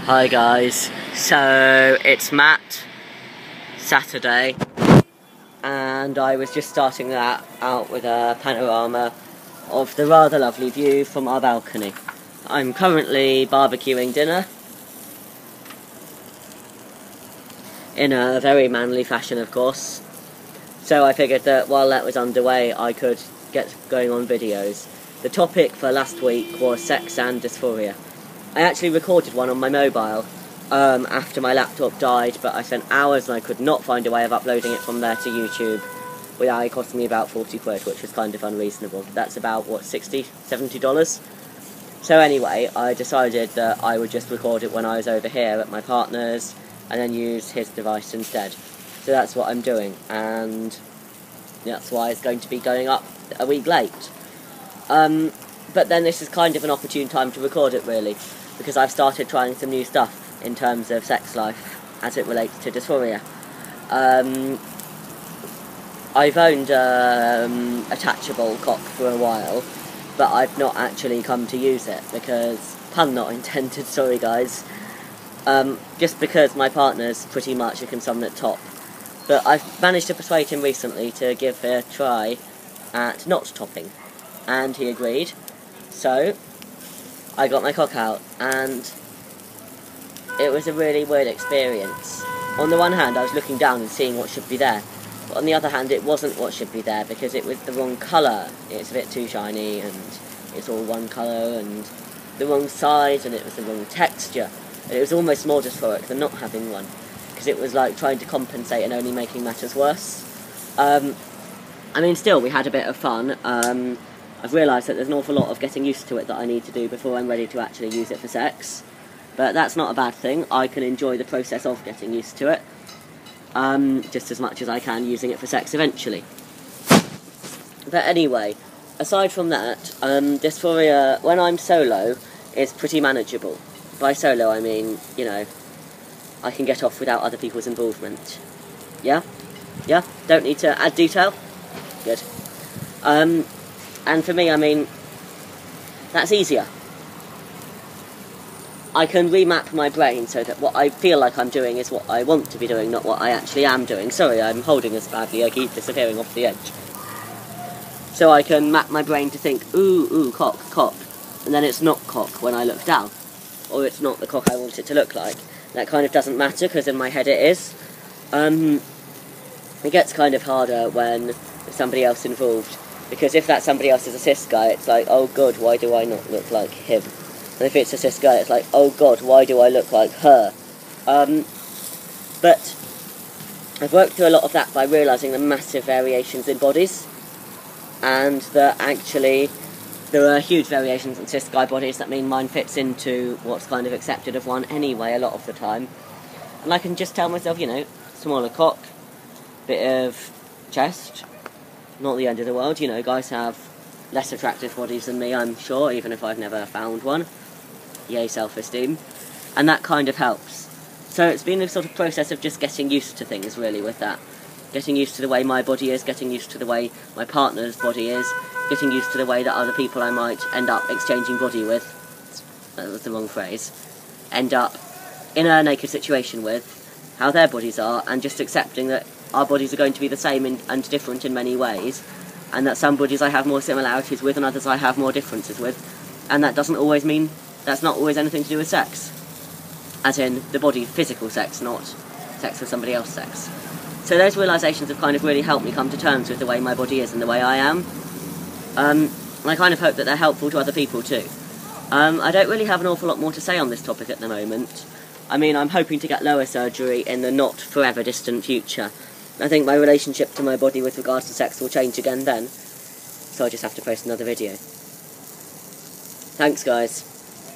Hi guys, so it's Matt, Saturday, and I was just starting that out with a panorama of the rather lovely view from our balcony. I'm currently barbecuing dinner in a very manly fashion, of course, so I figured that while that was underway I could get going on videos. The topic for last week was sex and dysphoria. I actually recorded one on my mobile after my laptop died, but I spent hours and I could not find a way of uploading it from there to YouTube without it costing me about 40 quid, which was kind of unreasonable. That's about, what, $60, $70? So anyway, I decided that I would just record it when I was over here at my partner's and then use his device instead. So that's what I'm doing, and that's why it's going to be going up a week late. But then this is kind of an opportune time to record it, really, because I've started trying some new stuff in terms of sex life as it relates to dysphoria. I've owned attachable cock for a while, but I've not actually come to use it because, pun not intended, sorry guys, just because my partner's pretty much a consummate top. But I've managed to persuade him recently to give it a try at not topping, and he agreed. So I got my cock out, and it was a really weird experience. On the one hand, I was looking down and seeing what should be there, but on the other hand, it wasn't what should be there because it was the wrong colour. It's a bit too shiny, and it's all one colour, and the wrong size, and it was the wrong texture. And it was almost more dysphoric than not having one, because it was like trying to compensate and only making matters worse. I mean, still, we had a bit of fun. I've realised that there's an awful lot of getting used to it that I need to do before I'm ready to actually use it for sex. But that's not a bad thing. I can enjoy the process of getting used to it, just as much as I can using it for sex eventually. But anyway, aside from that, dysphoria, when I'm solo, is pretty manageable. By solo, I mean, you know, I can get off without other people's involvement. Yeah? Yeah? Don't need to add detail? Good. And for me, I mean, that's easier. I can remap my brain so that what I feel like I'm doing is what I want to be doing, not what I actually am doing. Sorry, I'm holding this badly, I keep disappearing off the edge. So I can map my brain to think, ooh, cock, and then it's not cock when I look down. Or it's not the cock I want it to look like. That kind of doesn't matter, because in my head it is. It gets kind of harder when there's somebody else involved. Because if that somebody else is a cis guy, it's like, oh god, why do I not look like him? And if it's a cis guy, it's like, oh god, why do I look like her? But I've worked through a lot of that by realising the massive variations in bodies, and that actually there are huge variations in cis guy bodies. That mean mine fits into what's kind of accepted of one anyway a lot of the time. And I can just tell myself, you know, smaller cock, bit of chest, not the end of the world, you know, guys have less attractive bodies than me, I'm sure, even if I've never found one. Yay, self-esteem. And that kind of helps. So it's been a sort of process of just getting used to things, really, with that. Getting used to the way my body is, getting used to the way my partner's body is, getting used to the way that other people I might end up exchanging body with, that was the wrong phrase, end up in a naked situation with, how their bodies are, and just accepting that our bodies are going to be the same and different in many ways, and that some bodies I have more similarities with and others I have more differences with, and that doesn't always mean, that's not always anything to do with sex. As in, the body, physical sex, not sex with somebody else's sex. So those realisations have kind of really helped me come to terms with the way my body is and the way I am. And I kind of hope that they're helpful to other people too. I don't really have an awful lot more to say on this topic at the moment. I mean, I'm hoping to get lower surgery in the not forever distant future. I think my relationship to my body with regards to sex will change again then. So I just have to post another video. Thanks guys.